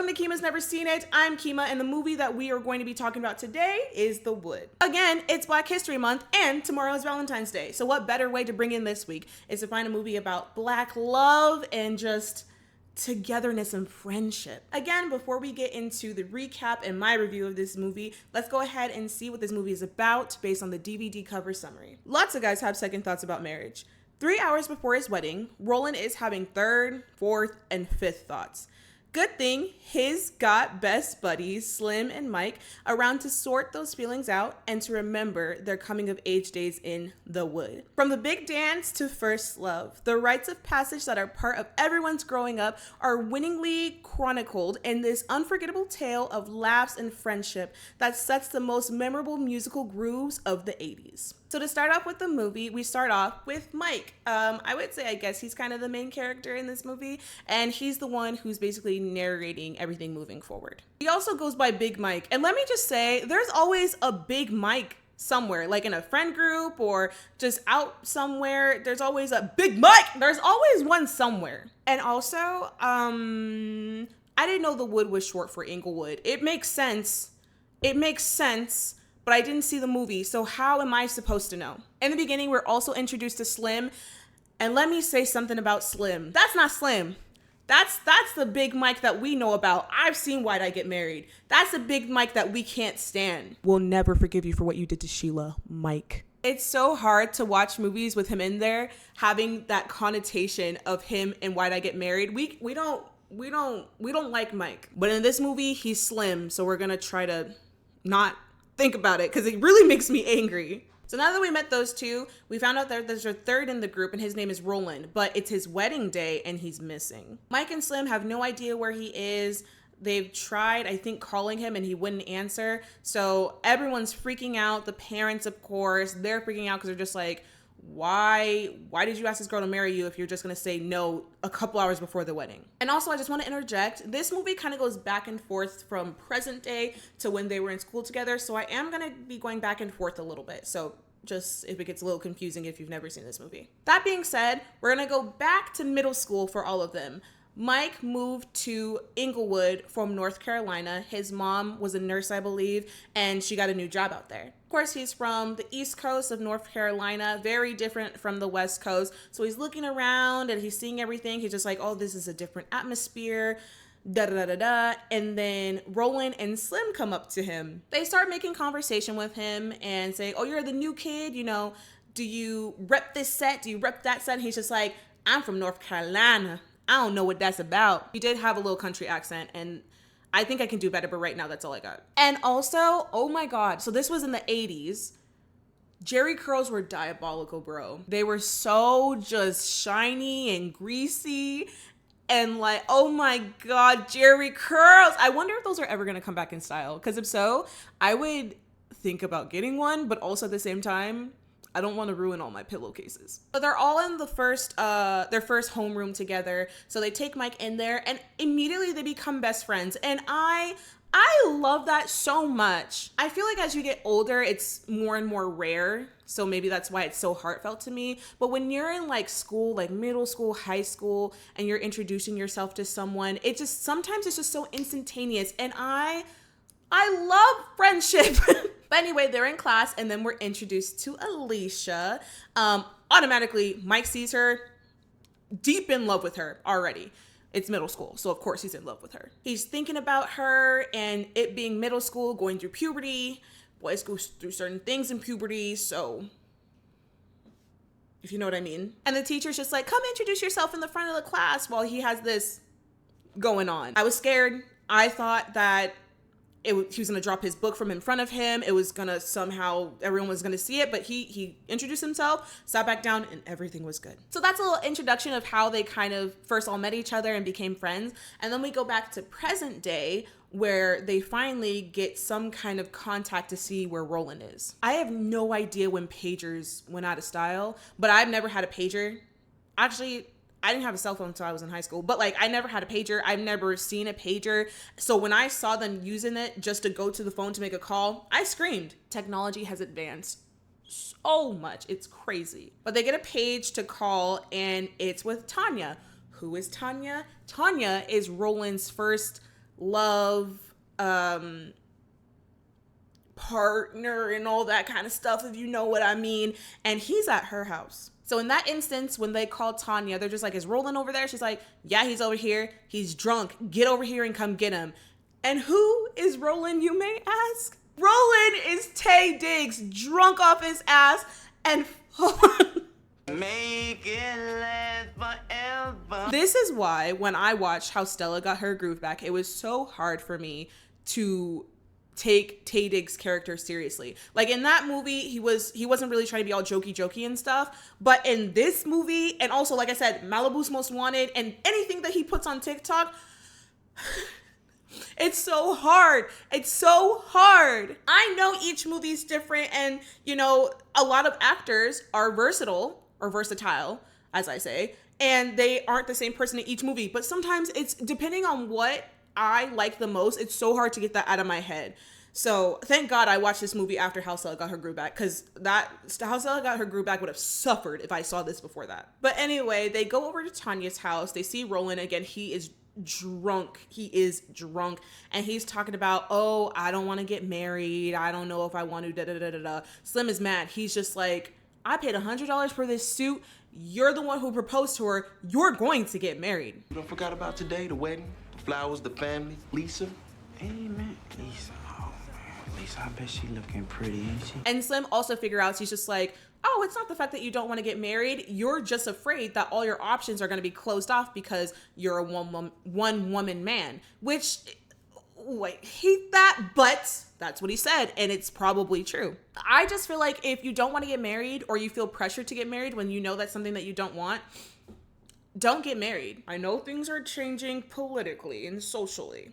welcome to Kemma's Never Seen It. I'm Kemma, and the movie that we are going to be talking about today is The Wood. Again, it's Black History Month, and tomorrow is Valentine's Day. So what better way to bring in this week is to find a movie about Black love and just togetherness and friendship. Again, before we get into the recap and my review of this movie, let's go ahead and see what this movie is about based on the DVD cover summary. Lots of guys have second thoughts about marriage. 3 hours before his wedding, Roland is having third, fourth, and fifth thoughts. Good thing his got best buddies, Slim and Mike, around to sort those feelings out and to remember their coming of age days in the wood. From the big dance to first love, the rites of passage that are part of everyone's growing up are winningly chronicled in this unforgettable tale of laughs and friendship that sets the most memorable musical grooves of the 80s. So to start off with the movie, we start off with Mike. I would say, I guess he's kind of the main character in this movie, and he's the one who's basically narrating everything moving forward. He also goes by Big Mike, and let me just say, there's always a Big Mike somewhere, like in a friend group or just out somewhere. There's always a Big Mike. There's always one somewhere. And also, I didn't know the wood was short for Inglewood. It makes sense. But I didn't see the movie, so how am I supposed to know? In the beginning, we're also introduced to Slim, and let me say something about Slim. That's not Slim. That's the Big Mike that we know about. I've seen Why'd I Get Married. That's the Big Mike that we can't stand. We'll never forgive you for what you did to Sheila, Mike. It's so hard to watch movies with him in there, having that connotation of him and Why'd I Get Married. We don't like Mike. But in this movie, he's Slim, so we're gonna try to not think about it because it really makes me angry. So now that we met those two, we found out that there's a third in the group and his name is Roland, but it's his wedding day and he's missing. Mike and Slim have no idea where he is. They've tried, I think, calling him and he wouldn't answer. So everyone's freaking out. The parents, of course, they're freaking out because they're just like, why did you ask this girl to marry you if you're just going to say no a couple hours before the wedding? And also, I just want to interject. This movie kind of goes back and forth from present day to when they were in school together. So I am going to be going back and forth a little bit. So just if it gets a little confusing if you've never seen this movie. That being said, we're going to go back to middle school for all of them. Mike moved to Inglewood from North Carolina. His mom was a nurse, I believe, and she got a new job out there. Of course, he's from the East Coast of North Carolina, very different from the West Coast. So he's looking around and he's seeing everything. He's just like, oh, this is a different atmosphere, da-da-da-da-da. And then Roland and Slim come up to him. They start making conversation with him and say, oh, you're the new kid, you know, do you rep this set? Do you rep that set? And he's just like, I'm from North Carolina. I don't know what that's about. He did have a little country accent, and I think I can do better, but right now that's all I got. And also, oh my God, so this was in the 80s. Jerry curls were diabolical, bro. They were so just shiny and greasy and like, oh my God, Jerry curls. I wonder if those are ever gonna come back in style, because if so, I would think about getting one, but also at the same time, I don't want to ruin all my pillowcases. But they're all in their first homeroom together. So they take Mike in there and immediately they become best friends. And I love that so much. I feel like as you get older, it's more and more rare. So maybe that's why it's so heartfelt to me. But when you're in like school, like middle school, high school, and you're introducing yourself to someone, sometimes it's just so instantaneous. And I love friendship. But anyway, they're in class and then we're introduced to Alicia. Automatically, Mike sees her, deep in love with her already. It's middle school, so of course he's in love with her. He's thinking about her and it being middle school, going through puberty. Boys go through certain things in puberty, so if you know what I mean. And the teacher's just like, come introduce yourself in the front of the class while he has this going on. I was scared. I thought that he was going to drop his book from in front of him. It was going to somehow, everyone was going to see it, but he introduced himself, sat back down, and everything was good. So that's a little introduction of how they kind of first all met each other and became friends. And then we go back to present day where they finally get some kind of contact to see where Roland is. I have no idea when pagers went out of style, but I've never had a pager. Actually, I didn't have a cell phone until I was in high school, but like I never had a pager. I've never seen a pager. So when I saw them using it just to go to the phone to make a call, I screamed. Technology has advanced so much. It's crazy. But they get a page to call and it's with Tanya. Who is Tanya? Tanya is Roland's first love, partner and all that kind of stuff, if you know what I mean. And he's at her house. So in that instance, when they call Tanya, they're just like, is Roland over there? She's like, yeah, he's over here. He's drunk. Get over here and come get him. And who is Roland, you may ask? Roland is Taye Diggs, drunk off his ass and make it last forever. This is why when I watched how Stella got her groove back, it was so hard for me to take Taye Diggs' character seriously. Like in that movie, he wasn't really trying to be all jokey and stuff. But in this movie, and also like I said, Malibu's Most Wanted and anything that he puts on TikTok, it's so hard. It's so hard. I know each movie's different, and you know, a lot of actors are versatile, as I say, and they aren't the same person in each movie. But sometimes it's depending on what I like the most. It's so hard to get that out of my head. So thank God I watched this movie after How Stella Got Her Groove Back, because that How Stella Got Her Groove Back would have suffered if I saw this before that. But anyway, they go over to Tanya's house. They see Roland again. He is drunk. And he's talking about, oh, I don't want to get married. I don't know if I want to Slim is mad. He's just like, I paid $100 for this suit. You're the one who proposed to her. You're going to get married. You don't forgot about today, the wedding, the flowers, the family, Lisa. Hey, man, Lisa. Oh, man. Lisa, I bet she looking pretty, ain't she? And Slim also figure out, he's just like, oh, it's not the fact that you don't want to get married. You're just afraid that all your options are going to be closed off because you're a one woman man, which, wait, hate that, but that's what he said. And it's probably true. I just feel like if you don't want to get married, or you feel pressured to get married when you know that's something that you don't want, don't get married. I know things are changing politically and socially.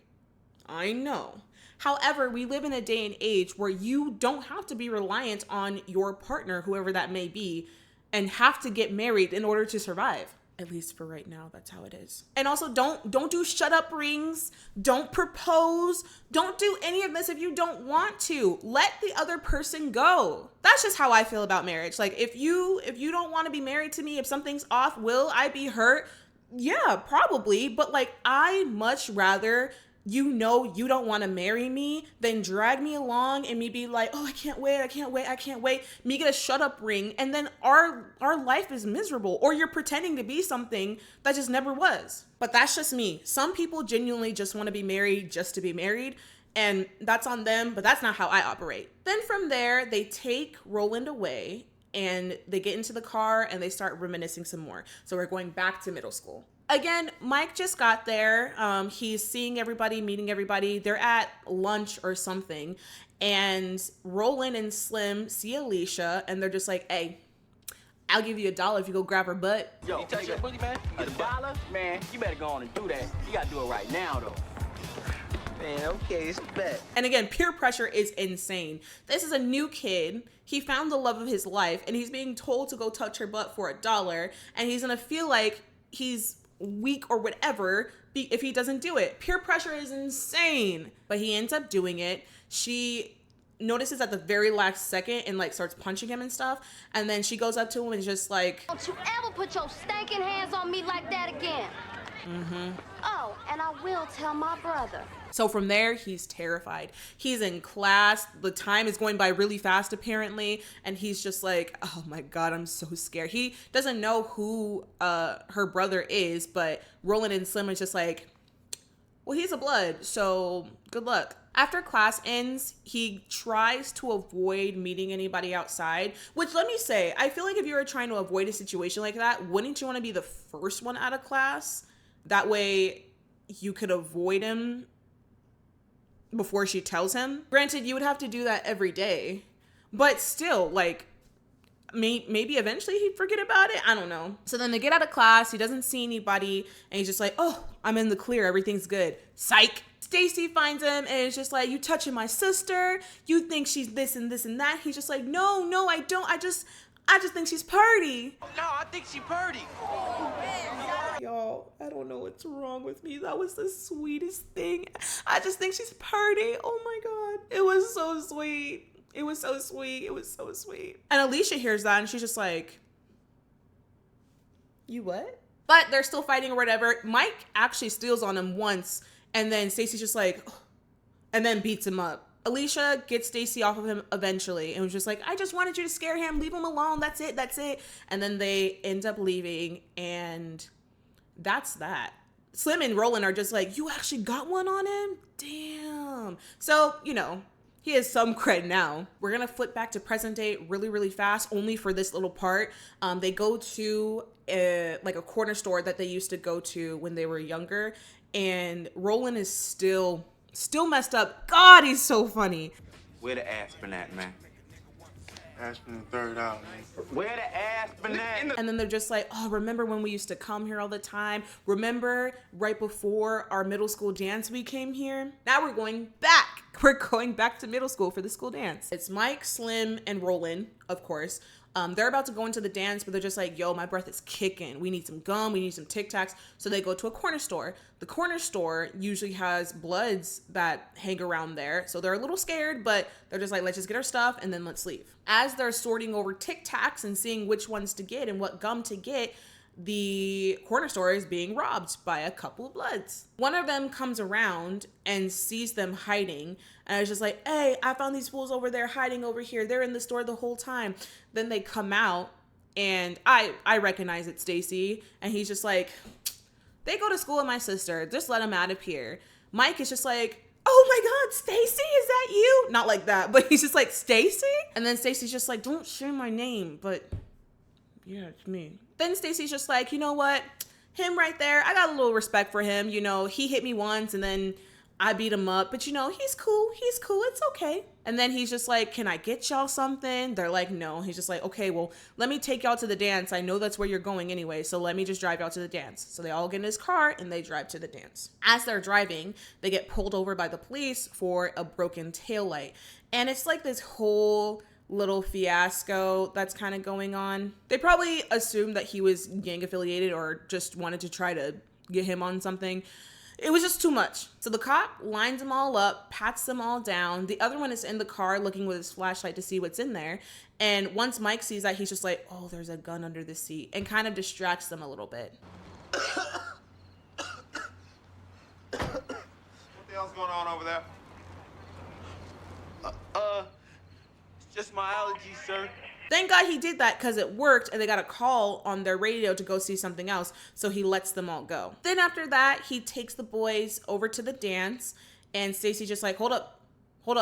I know. However, we live in a day and age where you don't have to be reliant on your partner, whoever that may be, and have to get married in order to survive. At least for right now, that's how it is. And also don't do shut up rings. Don't propose. Don't do any of this if you don't want to. Let the other person go. That's just how I feel about marriage. Like if you don't want to be married to me, if something's off, will I be hurt? Yeah, probably. But like, I much rather you know you don't want to marry me, then drag me along and me be like, oh, I can't wait. Me get a shut up ring, and then our life is miserable, or you're pretending to be something that just never was. But that's just me. Some people genuinely just want to be married just to be married, and that's on them, but that's not how I operate. Then from there, they take Roland away and they get into the car and they start reminiscing some more. So we're going back to middle school. Again, Mike just got there. He's seeing everybody, meeting everybody. They're at lunch or something. And Roland and Slim see Alicia and they're just like, hey, I'll give you $1 if you go grab her butt. Yo, you take your booty, man? You get $1? Man, you better go on and do that. You gotta do it right now, though. Man, okay, it's a bet. And again, peer pressure is insane. This is a new kid. He found the love of his life and he's being told to go touch her butt for $1. And he's gonna feel like he's weak or whatever if he doesn't do it. Peer pressure is insane. But he ends up doing it. She notices at the very last second and like starts punching him and stuff. And then she goes up to him and is just like, don't you ever put your stinking hands on me like that again. Oh, and I will tell my brother. So from there, he's terrified. He's in class. The time is going by really fast, apparently. And he's just like, oh my God, I'm so scared. He doesn't know who her brother is, but Roland and Slim is just like, well, he's a blood, so good luck. After class ends, he tries to avoid meeting anybody outside, which let me say, I feel like if you were trying to avoid a situation like that, wouldn't you want to be the first one out of class? That way you could avoid him before she tells him. Granted, you would have to do that every day, but still, like, maybe eventually he'd forget about it. I don't know. So then they get out of class. He doesn't see anybody, and he's just like, oh, I'm in the clear. Everything's good. Psych. Stacy finds him, and it's just like, you touching my sister. You think she's this and this and that. He's just like, no, I don't. I just think she's purty. No, I think she purty. Y'all, I don't know what's wrong with me. That was the sweetest thing. I just think she's purty. Oh my God. It was so sweet. It was so sweet. It was so sweet. And Alicia hears that and she's just like, you what? But they're still fighting or whatever. Mike actually steals on him once And then Stacy's just like, ugh, and then beats him up. Alicia gets Stacy off of him eventually and was just like, I just wanted you to scare him. Leave him alone. That's it. That's it. And then they end up leaving, and that's that. Slim and Roland are just like, you actually got one on him? Damn. So, you know, he has some cred now. We're going to flip back to present day really, really fast, only for this little part. They go to a corner store that they used to go to when they were younger, and Roland is still messed up. God, he's so funny. Where the Aspen at, man? Aspen and Third Out, man. Where the Aspen at? And then they're just like, oh, remember when we used to come here all the time? Remember right before our middle school dance we came here? Now we're going back. We're going back to middle school for the school dance. It's Mike, Slim, and Roland, of course. They're about to go into the dance, but they're just like, yo, my breath is kicking. We need some gum. We need some Tic Tacs. So they go to a corner store. The corner store usually has Bloods that hang around there. So they're a little scared, but they're just like, let's just get our stuff and then let's leave. As they're sorting over Tic Tacs and seeing which ones to get and what gum to get, the corner store is being robbed by a couple of Bloods. One of them comes around and sees them hiding, and is just like, hey, I found these fools over there hiding over here. They're in the store the whole time. Then they come out, and I recognize it's Stacy, and he's just like, they go to school with my sister. Just let them out of here. Mike is just like, oh my God, Stacy, is that you? Not like that, but he's just like, Stacy? And then Stacy's just like, don't share my name, but yeah, it's me. Then Stacy's just like, you know what? Him right there, I got a little respect for him. You know, he hit me once and then I beat him up. But, you know, he's cool. He's cool. It's okay. And then he's just like, can I get y'all something? They're like, no. He's just like, okay, well, let me take y'all to the dance. I know that's where you're going anyway. So let me just drive y'all to the dance. So they all get in his car and they drive to the dance. As they're driving, they get pulled over by the police for a broken taillight. And it's like this whole little fiasco that's kind of going on. They probably assumed that he was gang affiliated or just wanted to try to get him on something. It was just too much. So the cop lines them all up, pats them all down. The other one is in the car looking with his flashlight to see what's in there. And once Mike sees that, he's just like, oh, there's a gun under the seat, and kind of distracts them a little bit. What the hell's going on over there? Just my allergies, sir. Thank God he did that, because it worked and they got a call on their radio to go see something else. So he lets them all go. Then after that, he takes the boys over to the dance, and Stacy's just like, hold up,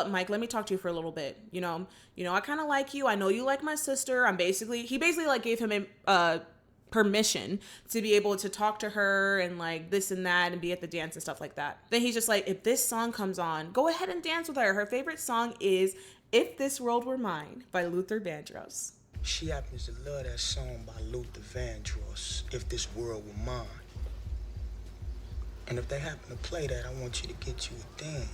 Mike, let me talk to you for a little bit. You know, I kind of like you. I know you like my sister. He basically like gave him permission to be able to talk to her and like this and that and be at the dance and stuff like that. Then he's just like, if this song comes on, go ahead and dance with her. Her favorite song is If This World Were Mine by Luther Vandross. She happens to love that song by Luther Vandross, If This World Were Mine. And if they happen to play that, I want you to get you a thing.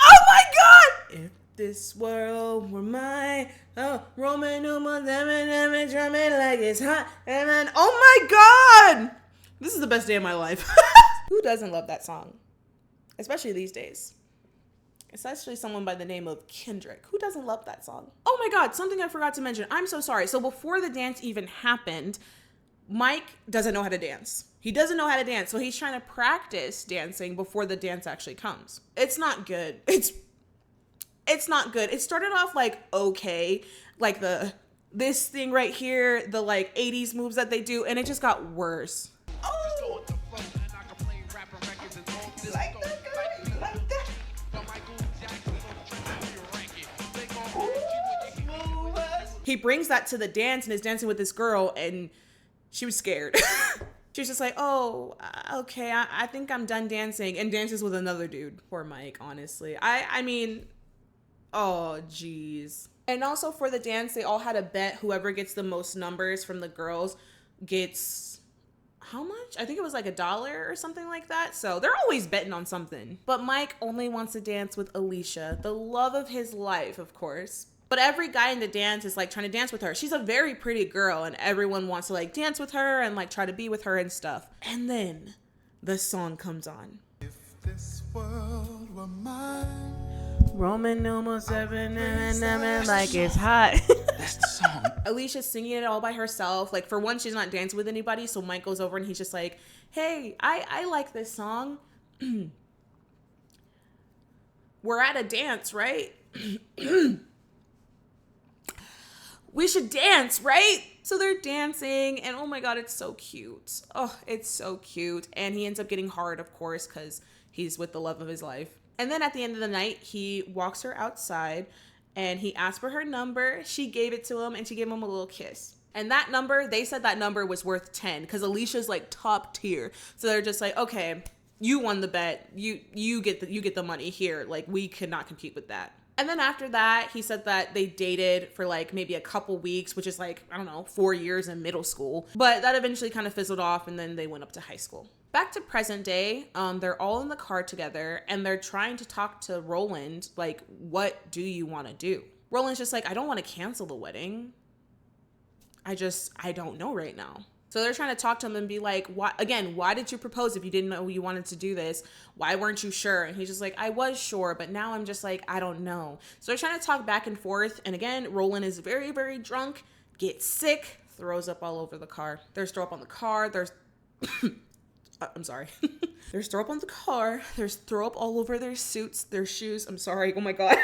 Oh my God! If this world were mine, oh, Roman numerals, drumming like it's hot, and then, oh my God! This is the best day of my life. Who doesn't love that song? Especially these days. Especially someone by the name of Kendrick. Who doesn't love that song? Oh my God, something I forgot to mention. I'm so sorry. So before the dance even happened, Mike doesn't know how to dance. He doesn't know how to dance. So he's trying to practice dancing before the dance actually comes. It's not good. It's not good. It started off like okay, like this thing right here, the like 80s moves that they do, and it just got worse. Oh. He brings that to the dance and is dancing with this girl, and she was scared. She was just like, oh, okay, I think I'm done dancing, and dances with another dude. Poor Mike, honestly. I mean, oh, geez. And also for the dance, they all had a bet. Whoever gets the most numbers from the girls gets, how much? I think it was like $1 or something like that. So they're always betting on something. But Mike only wants to dance with Alicia, the love of his life, of course. But every guy in the dance is like trying to dance with her. She's a very pretty girl, and everyone wants to like dance with her and like try to be with her and stuff. And then the song comes on. If this world were mine. Roman numeral 7 and like it's hot. That's the song. Alicia's singing it all by herself. Like for one, she's not dancing with anybody. So Mike goes over and he's just like, hey, I like this song. we're at a dance, right? We should dance, right? So they're dancing, and oh my God, it's so cute. Oh, it's so cute. And he ends up getting hard, of course, because he's with the love of his life. And then at the end of the night, he walks her outside, and he asked for her number. She gave it to him, and she gave him a little kiss. And that number, they said that number was worth 10, because Alicia's like top tier. So they're just like, okay, you won the bet. You get the money here. Like, we could not compete with that. And then after that, he said that they dated for like maybe a couple weeks, which is like, I don't know, 4 years in middle school. But that eventually kind of fizzled off, and then they went up to high school. Back to present day, they're all in the car together, and they're trying to talk to Roland, like, what do you want to do? Roland's just like, I don't want to cancel the wedding. I don't know right now. So they're trying to talk to him and be like, why did you propose if you didn't know you wanted to do this? Why weren't you sure? And he's just like, I was sure, but now I'm just like, I don't know. So they're trying to talk back and forth. And again, Roland is very, very drunk, gets sick, throws up all over the car. There's throw up on the car. I'm sorry. There's throw up on the car. There's throw up all over their suits, their shoes. I'm sorry. Oh my God.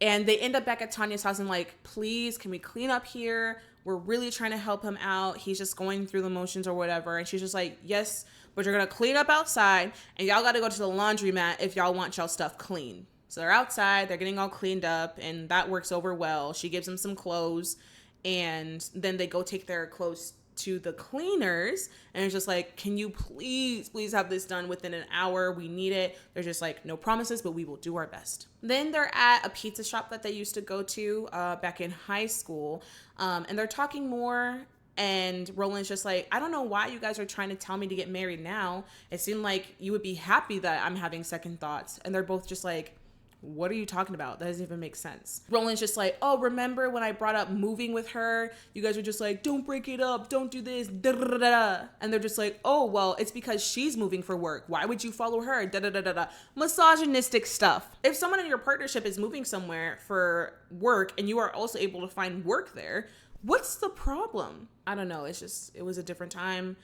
And they end up back at Tanya's house and like, please, can we clean up here? We're really trying to help him out. He's just going through the motions or whatever. And she's just like, yes, but you're going to clean up outside, and y'all got to go to the laundromat if y'all want y'all stuff clean. So they're outside, they're getting all cleaned up, and that works over well. She gives him some clothes, and then they go take their clothes to the cleaners, and it's just like, can you please have this done within an hour? We need it. They're just like, no promises, but we will do our best. Then they're at a pizza shop that they used to go to back in high school, and they're talking more, and Roland's just like, I don't know why you guys are trying to tell me to get married now. It seemed like you would be happy that I'm having second thoughts. And they're both just like, what are you talking about? That doesn't even make sense. Roland's just like, oh, remember when I brought up moving with her? You guys were just like, don't break it up. Don't do this. Da, da, da, da. And they're just like, oh, well, it's because she's moving for work. Why would you follow her? Da, da, da, da, da. Misogynistic stuff. If someone in your partnership is moving somewhere for work and you are also able to find work there, what's the problem? I don't know. It was a different time.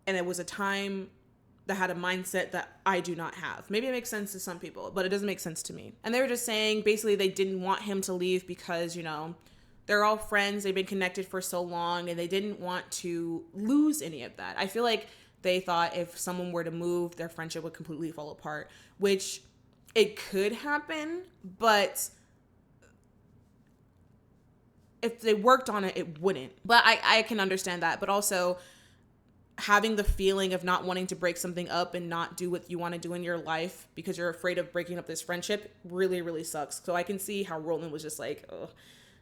And it was a time that had a mindset that I do not have. Maybe it makes sense to some people, but it doesn't make sense to me. And they were just saying basically they didn't want him to leave because, you know, they're all friends. They've been connected for so long, and they didn't want to lose any of that. I feel like they thought if someone were to move, their friendship would completely fall apart, which it could happen, but if they worked on it, it wouldn't. But I can understand that. But also, having the feeling of not wanting to break something up and not do what you want to do in your life because you're afraid of breaking up this friendship really, really sucks. So I can see how Roland was just like, oh,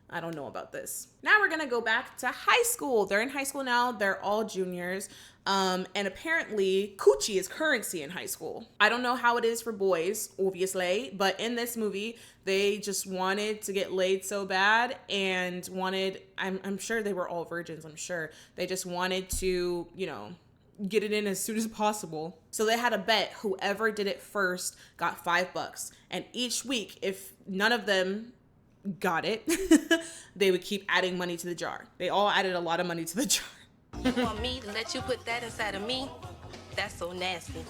I don't know about this. Now we're going to go back to high school. They're in high school now. They're all juniors. And apparently coochie is currency in high school. I don't know how it is for boys, obviously, but in this movie, they just wanted to get laid so bad and wanted, I'm sure they were all virgins, I'm sure. They just wanted to, you know, get it in as soon as possible. So they had a bet, whoever did it first got $5. And each week, if none of them got it, they would keep adding money to the jar. They all added a lot of money to the jar. You want me to let you put that inside of me? That's so nasty.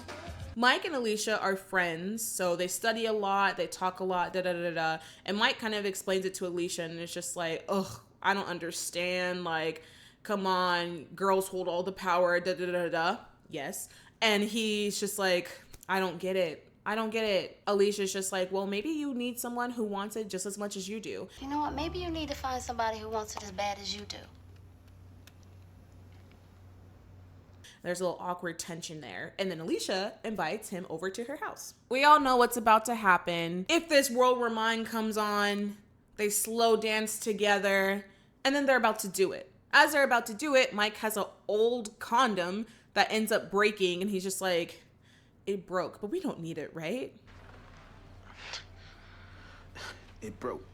Mike and Alicia are friends, so they study a lot, they talk a lot, da-da-da-da. And Mike kind of explains it to Alicia, and it's just like, ugh, I don't understand. Like, come on, girls hold all the power, da-da-da-da. Yes. And he's just like, I don't get it. I don't get it. Alicia's just like, well, maybe you need someone who wants it just as much as you do. You know what? Maybe you need to find somebody who wants it as bad as you do. There's a little awkward tension there. And then Alicia invites him over to her house. We all know what's about to happen. If This World Were Mine comes on, they slow dance together, and then they're about to do it. As they're about to do it, Mike has an old condom that ends up breaking, and he's just like, it broke, but we don't need it, right? It broke.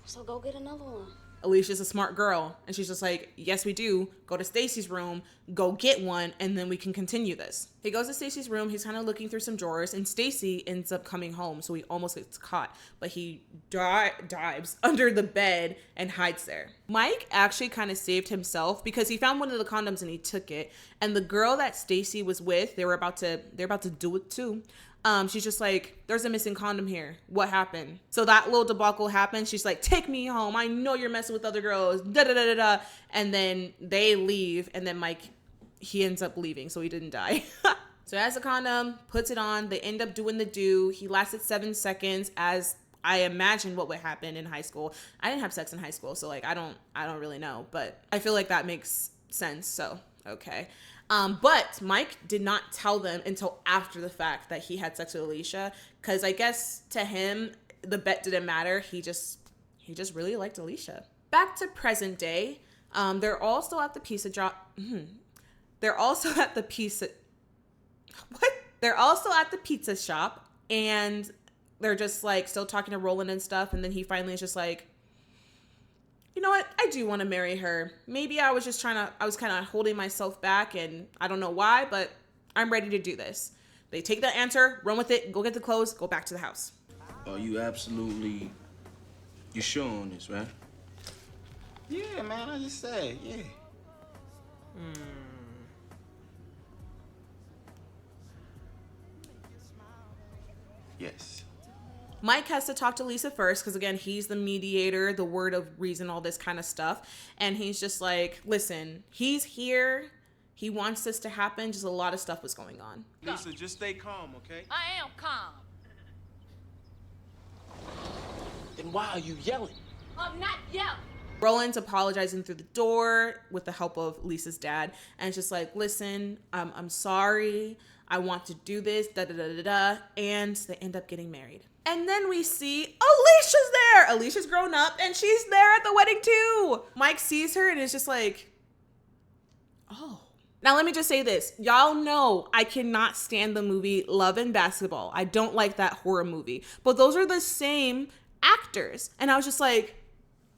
So go get another one. Alicia's a smart girl, and she's just like, yes, we do. Go to Stacy's room, go get one, and then we can continue this. He goes to Stacy's room. He's kind of looking through some drawers, and Stacy ends up coming home, so he almost gets caught, but he dives under the bed and hides there. Mike actually kind of saved himself because he found one of the condoms and he took it, and the girl that Stacy was with, they were about to do it too. She's just like, there's a missing condom here. What happened? So that little debacle happened. She's like, take me home. I know you're messing with other girls. Da da da da da. And then they leave. And then Mike, he ends up leaving. So he didn't die. So he has a condom, puts it on. They end up doing the do. He lasted 7 seconds, as I imagine what would happen in high school. I didn't have sex in high school. So like, I don't really know. But I feel like that makes sense. So, okay. But Mike did not tell them until after the fact that he had sex with Alicia, because I guess to him the bet didn't matter. He just really liked Alicia. Back to present day. They're also at the pizza drop. They're also at the pizza. What? They're also at the pizza shop, and they're just like still talking to Roland and stuff. And then he finally is just like, you know what? I do want to marry her. Maybe I was kind of holding myself back, and I don't know why, but I'm ready to do this. They take that answer, run with it, go get the clothes, go back to the house. Are you sure on this, right? Yeah, man, I just said, yeah. Yes. Mike has to talk to Lisa first because, again, he's the mediator, the word of reason, all this kind of stuff. And he's just like, listen, he's here. He wants this to happen. Just a lot of stuff was going on. Lisa, just stay calm, okay? I am calm. Then why are you yelling? I'm not yelling. Roland's apologizing through the door with the help of Lisa's dad. And it's just like, listen, I'm sorry. I want to do this, da da da da da. And they end up getting married. And then we see Alicia's there. Alicia's grown up and she's there at the wedding too. Mike sees her and is just like, oh. Now let me just say this. Y'all know I cannot stand the movie Love and Basketball. I don't like that horror movie. But those are the same actors. And I was just like,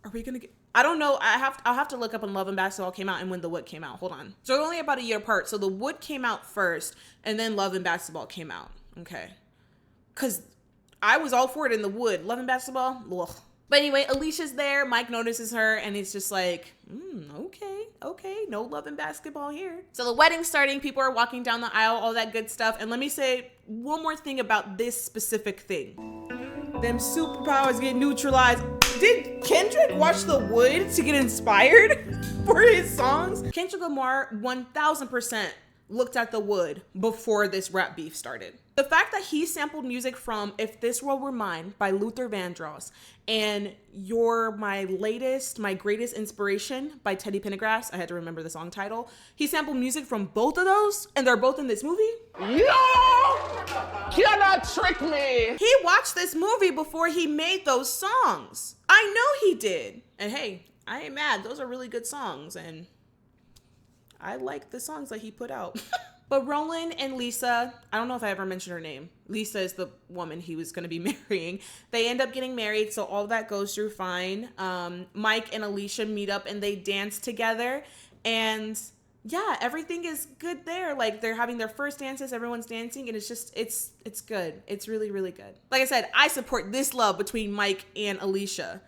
are we gonna get... I don't know. I'll have to look up when Love and Basketball came out and when The Wood came out. Hold on. So they're only about a year apart. So The Wood came out first and then Love and Basketball came out. Okay. Because I was all for it in The Wood. Love and Basketball? Ugh. But anyway, Alicia's there. Mike notices her and he's just like, okay. No Love and Basketball here. So the wedding's starting. People are walking down the aisle, all that good stuff. And let me say one more thing about this specific thing. Them superpowers get neutralized. Did Kendrick watch The Wood to get inspired for his songs? Kendrick Lamar 1000% looked at The Wood before this rap beef started. The fact that he sampled music from If This World Were Mine by Luther Vandross and You're My Greatest Inspiration by Teddy Pendergrass, I had to remember the song title. He sampled music from both of those and they're both in this movie. You cannot trick me. He watched this movie before he made those songs. I know he did. And hey, I ain't mad. Those are really good songs and I like the songs that he put out. But Roland and Lisa, I don't know if I ever mentioned her name. Lisa is the woman he was going to be marrying. They end up getting married, so all that goes through fine. Mike and Alicia meet up and they dance together. And yeah, everything is good there. Like they're having their first dances, everyone's dancing, and it's just, it's good. It's really, really good. Like I said, I support this love between Mike and Alicia.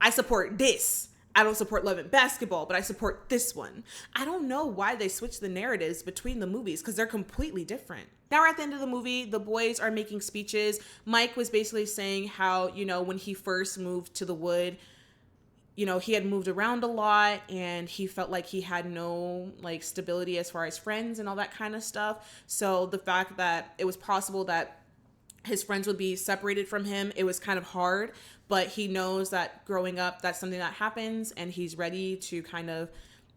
I support this. I don't support Love and Basketball, but I support this one. I don't know why they switched the narratives between the movies because they're completely different. Now we're at the end of the movie. The boys are making speeches. Mike was basically saying how, when he first moved to the Wood, he had moved around a lot and he felt like he had no stability as far as friends and all that kind of stuff. So the fact that it was possible that his friends would be separated from him, it was kind of hard, but he knows that growing up, that's something that happens and he's ready to kind of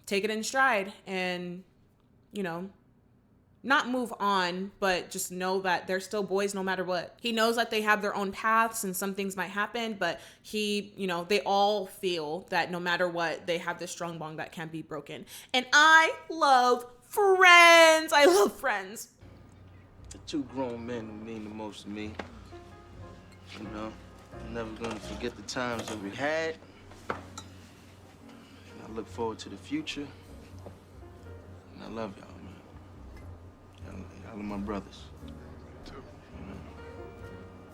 take it in stride and, not move on, but just know that they're still boys no matter what. He knows that they have their own paths and some things might happen, but they all feel that no matter what, they have this strong bond that can't be broken. And I love friends. I love friends. The two grown men who mean the most to me. I'm never gonna forget the times that we had. And I look forward to the future. And I love y'all, man. Y'all are my brothers.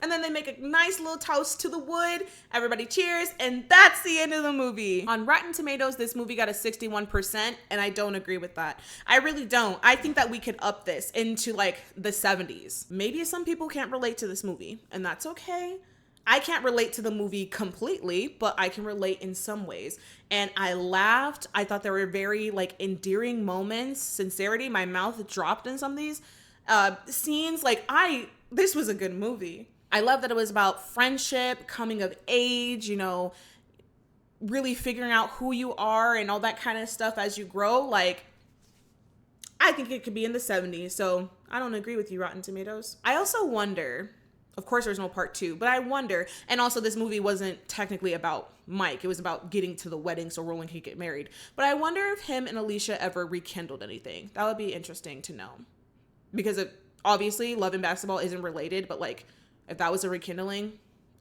And then they make a nice little toast to the wood. Everybody cheers, and that's the end of the movie. On Rotten Tomatoes, this movie got a 61%, and I don't agree with that. I really don't. I think that we could up this into like the 70s. Maybe some people can't relate to this movie, and that's okay. I can't relate to the movie completely, but I can relate in some ways. And I laughed. I thought there were very like endearing moments, sincerity. My mouth dropped in some of these scenes. This was a good movie. I love that it was about friendship, coming of age, you know, really figuring out who you are and all that kind of stuff as you grow. Like, I think it could be in the 70s. So I don't agree with you, Rotten Tomatoes. I also wonder, of course there's no part 2, but I wonder, and also this movie wasn't technically about Mike. It was about getting to the wedding so Roland could get married. But I wonder if him and Alicia ever rekindled anything. That would be interesting to know. Because obviously Love and Basketball isn't related, but like if that was a rekindling,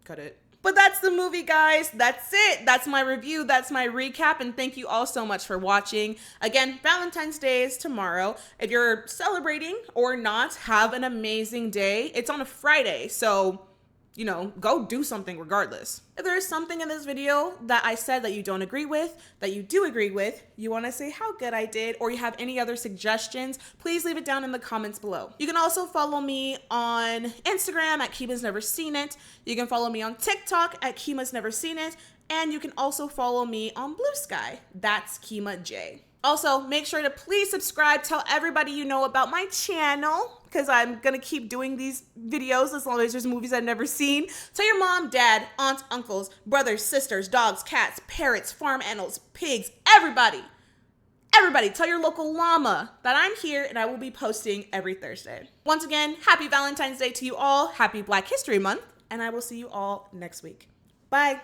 cut it. But that's the movie, guys. That's it. That's my review. That's my recap. And thank you all so much for watching. Again, Valentine's Day is tomorrow. If you're celebrating or not, have an amazing day. It's on a Friday, so, you know, go do something regardless. If there is something in this video that I said that you don't agree with, that you do agree with, you want to say how good I did, or you have any other suggestions, please leave it down in the comments below. You can also follow me on Instagram at kemmasneverseenit. You can follow me on TikTok at kemmasneverseenit, and you can also follow me on BlueSky. That's KemmaJ. Also, make sure to please subscribe. Tell everybody you know about my channel, because I'm going to keep doing these videos as long as there's movies I've never seen. Tell your mom, dad, aunts, uncles, brothers, sisters, dogs, cats, parrots, farm animals, pigs, everybody. Everybody, tell your local llama that I'm here and I will be posting every Thursday. Once again, happy Valentine's Day to you all. Happy Black History Month. And I will see you all next week. Bye.